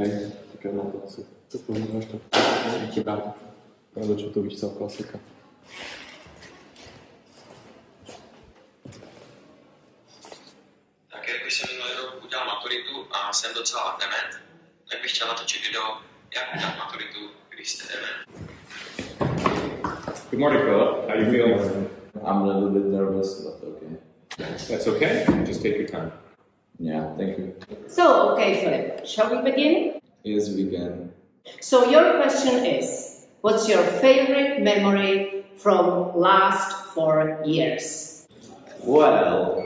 Hej, říkám na to, co to používáš, tak to dá. Protože to víš, co klasika. Tak jak jsem minulý rok udělal maturitu a jsem docela dement, tak bych chtěl natočit video, jak udělat maturitu, když jste dement. Good morning, Philip. How you feeling? I'm a little bit nervous, but okay. That's okay. Just take your time. Yeah, thank you. So, okay, Philip, shall we begin? Yes, we can. So your question is, what's your favorite memory from last 4 years? Well,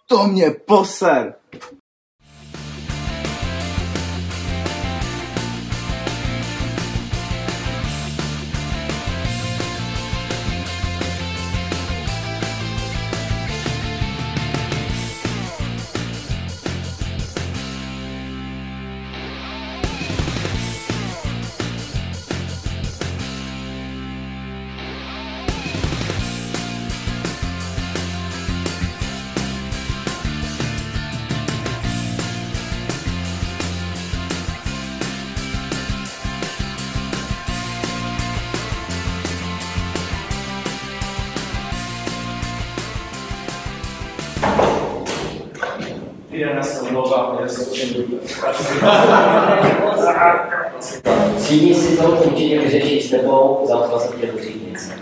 to mě poser! Já se omlouvám, já se Třídní si to určitě vyřeší s tebou, zavřela se tě do třídnice.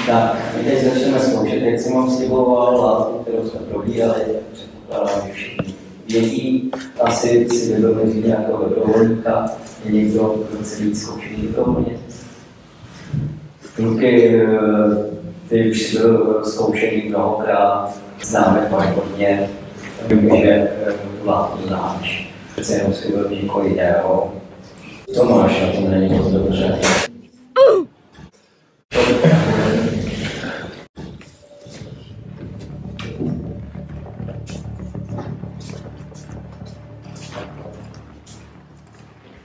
Tak, my teď začneme zkoušet, jak jsem vám sliboval látku, kterou jsme probírali, předpokládám, že všichni vědí. Asi si vybavíme říct nějakého dobrovolníka, je někdo, kdo chce být zkoušený dobrovolně. Kluky, ty už si byl zkoušený mnohokrát, známe pak hodně, vím, že látku znáš. Přece jenom si byl někoho jiného. To máš, na tom není moc dobře.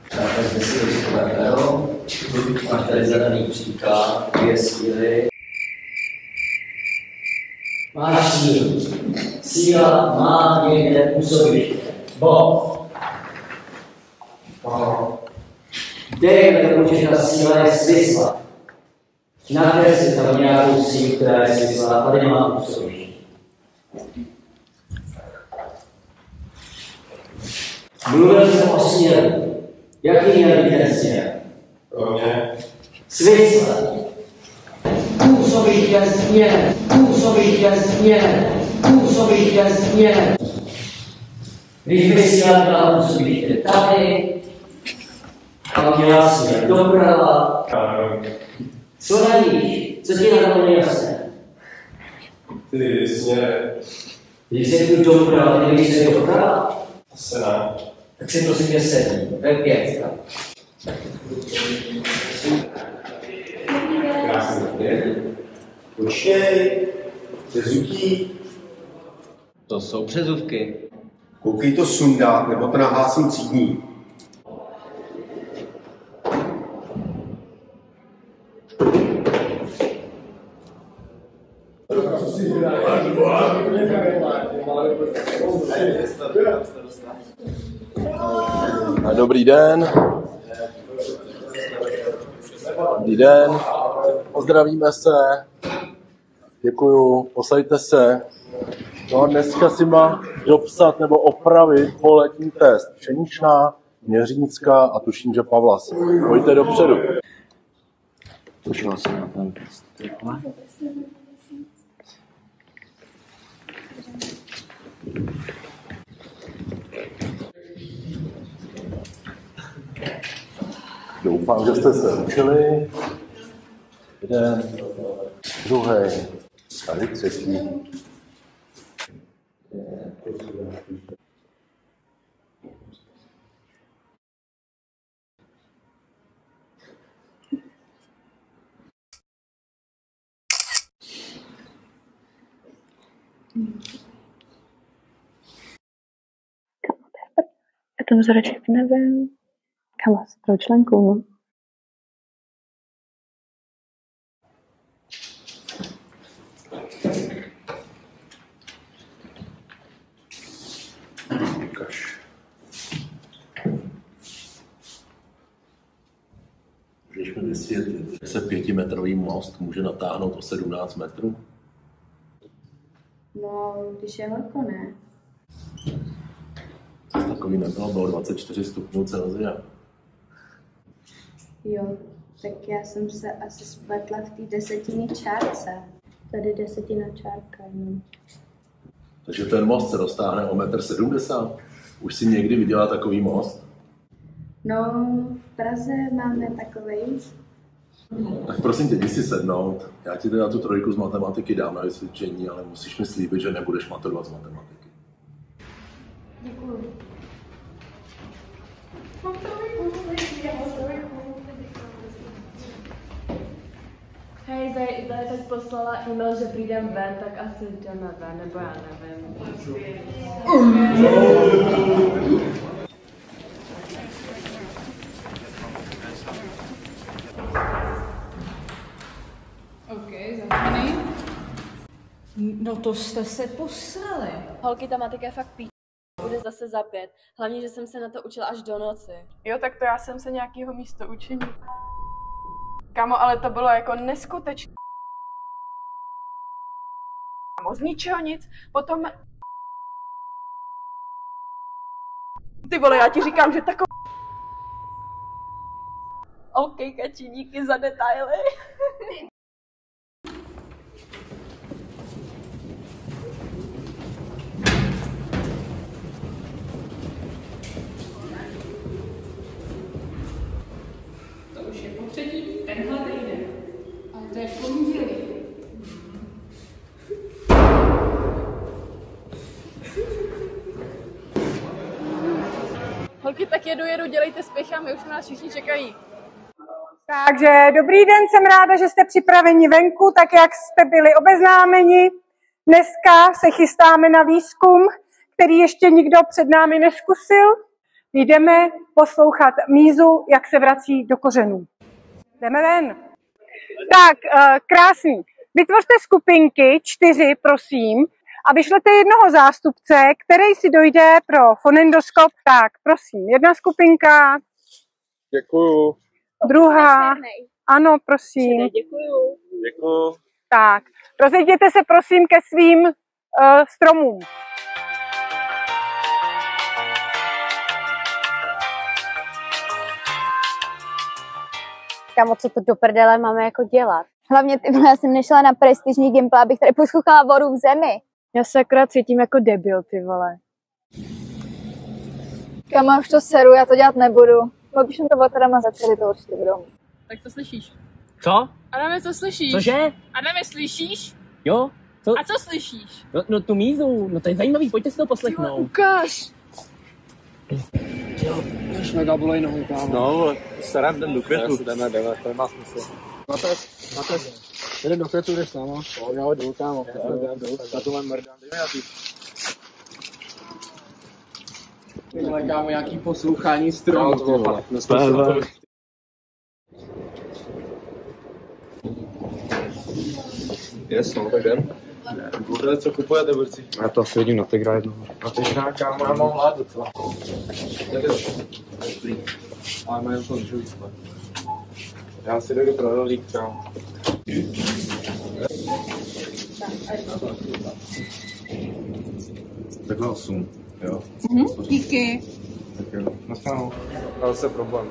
Tak, vezmi si liskové pero. Máš tady zadaný příklad, 2 síly. Máš sílu. Síla má někde působiště. Kde je to určitá síla je svisla? Naděj si tam nějakou sílu, která je svisla, a tady má působiště. Mluvil jsem o směru. Jaký měl být ten směr? Pro mě. Svisla. Působiště směr. Působiště směr. Působiště směr. Když by síla byla působiště tady, a měla směr doprava. Co radíš? Co ti na to nejasné? Ty směr. Když se tu doprava, nevíš, co je doprava? Se ne. Tak si prosím mě sedni. To je 5. Krásný den. Počkej, přezutí. To jsou přezůvky. Koukej to sundat, nebo to nahlásím třídní. Dobrý den. Dobrý den. Pozdravíme se. Děkuju. Posaďte se. No a dneska si má dopsat nebo opravit poletní test. Pšeničná, Měřínská a tuším, že Pavlas. Pojďte dopředu. Došel jsem na ten test. Doufám, že jste se učili. Jeden, druhý, tady třetí. Ten vzoreček nevím. Kam s trojčlenkou, no. vysvětlit, že se 5metrový most může natáhnout o 17 metrů? No, když je horko, ne? Takový nebylo, bylo 24 stupňů Celsia. Jo, tak já jsem se asi spletla v té desetinné čárce. Tady desetina čárka, no. Takže ten most se roztáhne o 1,70 m. Už si někdy viděla takový most? No, v Praze máme takovej. Tak prosím tě, jdi si sednout. Já ti teda tu 3 z matematiky dám na vysvědčení, ale musíš mi slíbit, že nebudeš maturovat z matematiky. Děkuju. Hej, Zaj teď poslala e-mail, že přijdem ven, tak asi jdeme ven, nebo já nevím. OK, zavřený. No to jste se posrali. Holky, ta matika je fakt bude zase za 5. Hlavně, že jsem se na to učila až do noci. Jo, tak to já jsem se nějakého místo učení. Kámo, ale to bylo jako neskutečné. Z ničeho nic, potom... Ty vole, já ti říkám, že takový... OK, Kači, díky za detaily. To už je po třetí, tenhle týden. Ale to je v pondělí. Holky, tak jedu, dělejte spěchám, už nás všichni čekají. Takže dobrý den, jsem ráda, že jste připraveni venku, tak jak jste byli obeznámeni. Dneska se chystáme na výzkum, který ještě nikdo před námi neskusil. Jdeme poslouchat Mízu, jak se vrací do kořenů. Jdeme ven. Tak, krásný. Vytvořte skupinky, 4, prosím, a vyšlete jednoho zástupce, který si dojde pro fonendoskop. Tak, prosím, jedna skupinka. Děkuju. Druhá. Ano, prosím. Děkuju. Děkuju. Tak, rozejděte se prosím ke svým stromům. Kámo, co to do prdele máme jako dělat? Hlavně ty vole, já jsem nešla na prestižní gimpl, abych tady poslouchala vodu v zemi. Já se akorát cítím jako debil, ty vole. Kámo, už to seru, já to dělat nebudu. Když mi to otadama za celý, to určitě budou. Tak to slyšíš. Co? Adame, co slyšíš? Cože? Adame, slyšíš? Jo? Co? A co slyšíš? No tu Mízu, no to je zajímavý, pojďte si to poslechnout. Ukáž! Jo, už mega bolej nohy, kámo. No, starám ten do květu. Jdeme, to má smysl. Jdem do květu, jdeš tam, jo, jdu, kámo. Já to mám mrdám, jdeme já ty. Tyhle, kámo, nějaký poslouchání stromů, ty vole. Yes, no, tak jdem. Bude, co kupujete, borci? Já to asi vidím na Tigra jednou. A ty kámo, já mám hlad docela. Ale mají to žujíc. Já si jdu pro rolík, kámo. Takhle 8, jo? Díky. Tak jo, nastanou. Ale zase problém.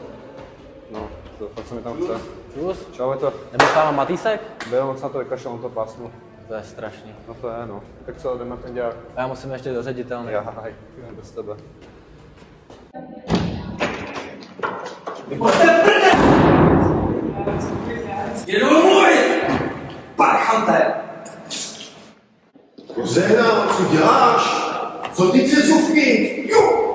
No, to fakt se mi tam chce. Čus? Čau, je to. Nebo s váma Matýsek? Byl moc na to vykašel, on to pásnu. To je strašný. No to je, no. Tak co, jdeme ten dělák. A já musím ještě do ředitelny. Já, jdem bez tebe. Jdu mluvit! Parchante! Zehna, co děláš? Co ty přezůvky? Jo!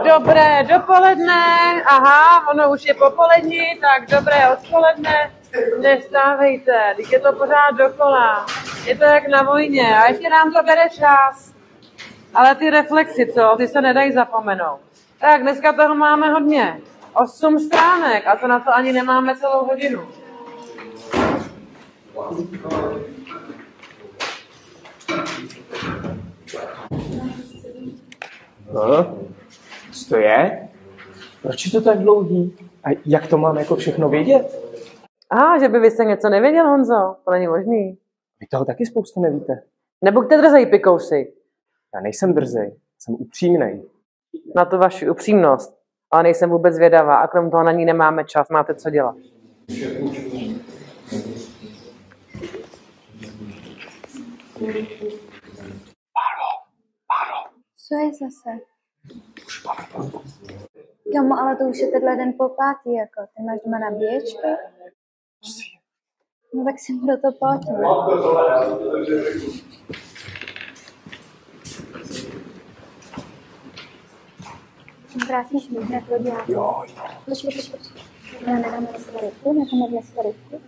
Dobré dopoledne, aha, ono už je popolední, tak dobré odpoledne, nestávejte, teď je to pořád dokola, je to jak na vojně a ještě nám to bere čas, ale ty reflexy, co, ty se nedají zapomenout. Tak dneska toho máme hodně, 8 stránek a to na to ani nemáme celou hodinu. No, co to je? Proč je to tak dlouhý? A jak to mám jako všechno vědět? Že by vy se něco nevěděl, Honzo. To není možný. Vy toho taky spoustu nevíte. Nebuďte drzej, pikouši. Já nejsem drzej, jsem upřímnej. Na tu vaši upřímnost. Ale nejsem vůbec zvědavá a krom toho na ní nemáme čas. Máte co dělat. Co je zase? Kamo, ale to už je tenhle den po pátý, jako. Ty máš doma nabíječku? No tak si mu do toho pojďme. Vrátíš mi hned hodňáku. Jo. Počkej. Já nedám dneska rychlu.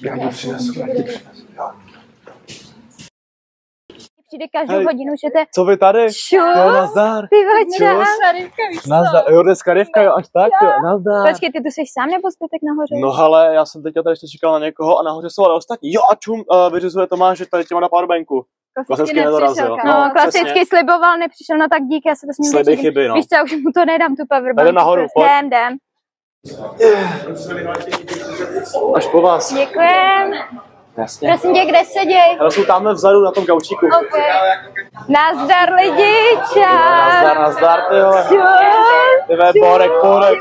Já ti přinesu. Jo. Přijde každou hodinu, že to je... Co vy tady? Šus, jo, nazdar. Ty vača. Nazdar, jo, dneska rivka, jo, až tak, jo, nazdar. Počkej, ty tu jsi sám nebo zbytek nahoře? No hele, já jsem teďka tady ještě čekal na někoho a nahoře jsou ale ostatní. Jo a čum, vyřizuje Tomáš, že tady těma na powerbanku. Klasicky nedorazil. No, klasicky sliboval, nepřišel, no tak díky, já se to s ním sliby chyby, no. Víš co, já už mu to nedám, tu powerbanku. Jdem nahoru, pojď. Jdem. Až po vás. Děkujem. Jasně. Prosím tě, kde seděj? Ale jsou tamhle vzadu na tom gaučíku. Okay. Nazdar lidi, čau. Nazdar, ty vole. Ty vole, Borek.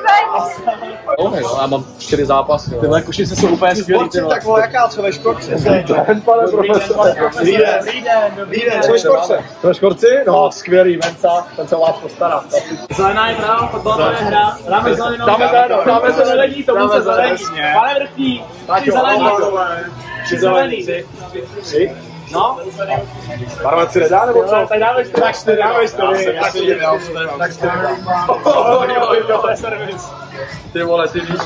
Já mám 4 zápasy. Ty vole, kušice jsou úplně skvělý, ty vole. Tak vole, jaká, co ve škorci? Pane profesor. Dobrý den, co ve škorce? Co ve škorci? No, skvělý, Menca, ten se vás postará. Zelená je právo, fotbalová je hra. Dáme zelenou. Dáme zelení, tomu se zelení. Pane vrchní, tři zelený. Tři zelený. Tři? No. Barvat si nedá, nebo co? Tak dáme 4. Tak 4, dáme 4. Tak 4. Jo, to je servis. Ty vole, ty víš.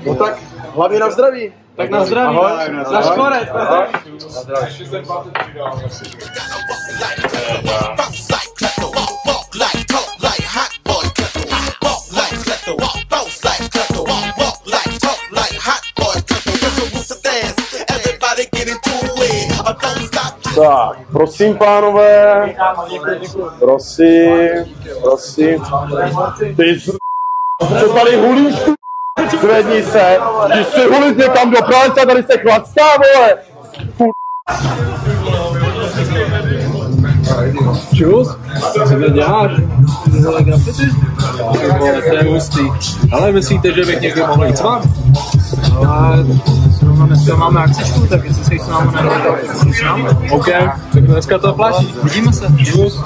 No tak, hlavně na zdraví. Tak na zdraví. Ahoj. Na škorec, na zdraví. Na zdraví. Tak, prosím pánové, prosím, ty co tady hulíš, zvedni se, když si hulit někam do práce a tady se chlastá, vole. Čus? Co to děláš? Hele, grafity? Vole, to je hustý. Ale myslíte, že bych někdy mohl jít s vám? Ale zrovna dneska máme akcičku, tak jestli se jich s námi nedovedal, tak si s námi. OK, tak dneska to platí. Vidíme se. Čus.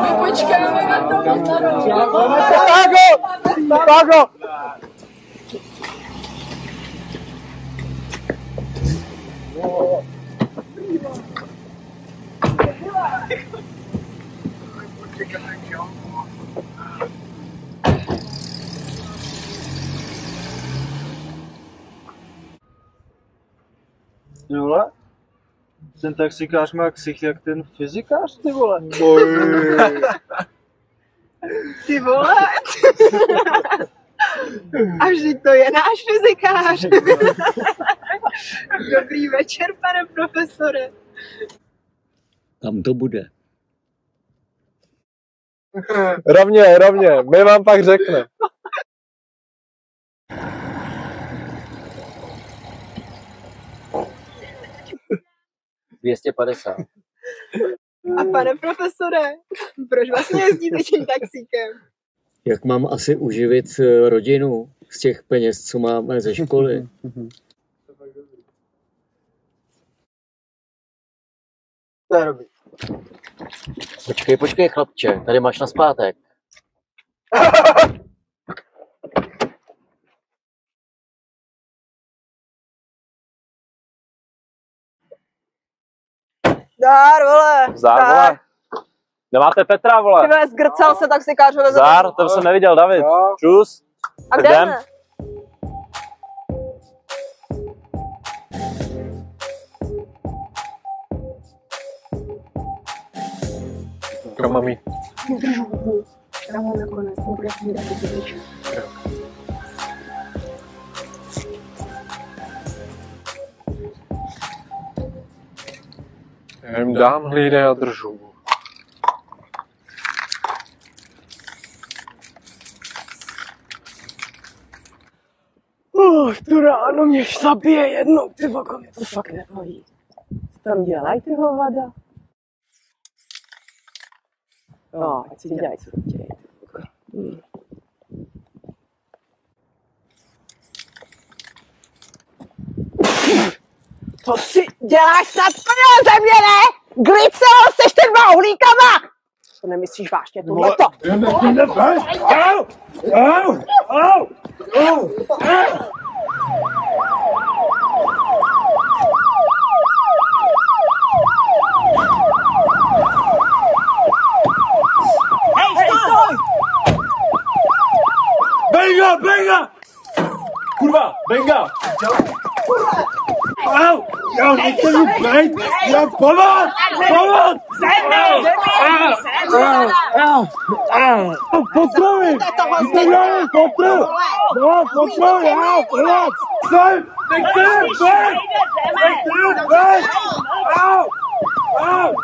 My počkáme na to. Tágo! Ty vole? Ten taxikář má ksich jak ten fyzikář, ty vole. Ty vole. A vždyť to je náš fyzikář. Dobrý večer, pane profesore. Tam to bude. Rovně, my vám pak řekne. $250. A pane profesore, proč vlastně jezdíte tím taxíkem? Jak mám asi uživit rodinu z těch peněz, co máme ze školy? To je dobrý. Počkej, chlapče, tady máš na zpátek. Zdar, vole. Zdar, vole. Nemáte Petra, vole. Ty vole, zgrcal se taxikářovi. Zdar, to jsem neviděl, David. Čus. A kde jsme? Kam mám jít? Tam nakonec, bude si dát Já jim dám, hlídej a držu. To ráno mě zabije jednou, ty voko, mě to fakt nebaví. Co tam dělají ty hovada? Jo, ať si dělají, co chtějí. Co si děláš snad prdel ze mě, ne? Glycerol se 4 uhlíkama! To nemyslíš vážně, tohleto? Hej, stoj! Benga! Kurva, benga! Au! Já nechci jít bejt! Já pomoc! Potravy! Potravy! Sem! Nechci bejt! Au!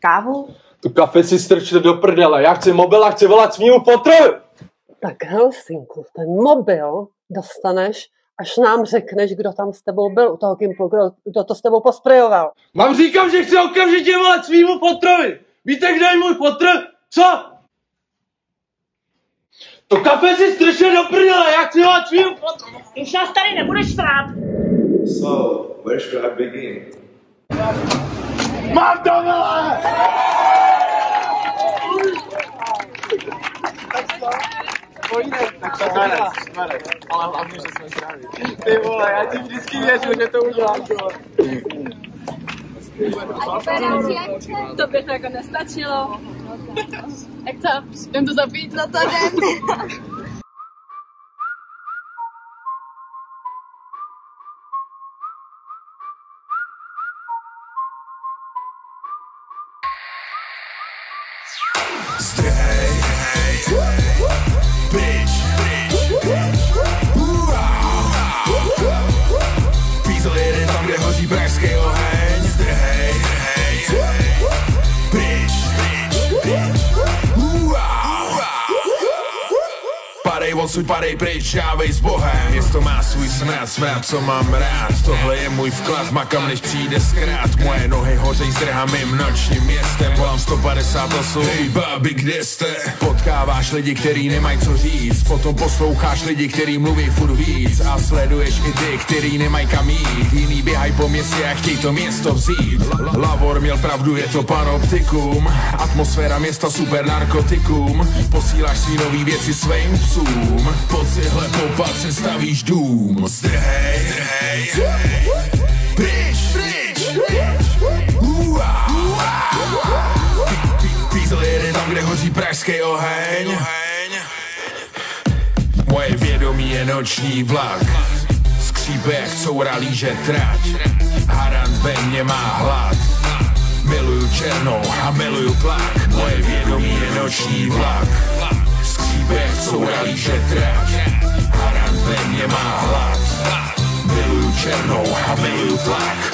Kávu? Tu kafe si strčte do prdele, já chci mobil a chci volat svýmu potrovi! Tak Helsinku, ten mobil dostaneš, až nám řekneš, kdo tam s tebou byl u toho Gimplu, kdo to s tebou posprejoval. Mám říkám, že chci okamžitě volat svýmu potrovi! Víte, kde je můj potr? Co? To kafe si strčte do prdele, já chci volat svýmu potrovi! Už nás tady nebudeš strát. So, where should I begin? Mám to, vole! Ale hlavně, že jsme zdraví. Ty vole, já ti vždycky věřil, že to udělám, ty vole. To by to jako nestačilo. Jak to? Jdem to zapít? No to jdem. Pízel jeden tam, kde hoří pražský oheň. Zdrhej, pryč. Padej odsud, padej pryč, jávej s Bohem. Město má svůj smrad, co mám rád. Tohle je můj vklad, makam než přijde zkrát. Moje nohy hořej zdrhám mým nočním městem. Volám 158, hej babi, kde jste? Potkáváš lidi, který nemají co říct. Potom posloucháš lidi, který mluví furt víc. A sleduješ i ty, který nemají kam jít. Jiný běhají po městě a chtějí to město vzít. Lavor měl pravdu, je to panoptikum. Atmosféra města super narkotikum. Posíláš svý nový věci svým psům. Po cihle popat se stavíš dům. Zdrhej, pryč. Pízel jeden tam, kde hoří pražský oheň. Moje vědomí je noční vlak. Skřípe jak coura líže trať. Harant ve mně má hlad. Miluju černou a miluju tlak. Moje vědomí je noční vlak. Skřípe jak coura líže trať. Harant ve mně má hlad. Miluju černou a miluju tlak.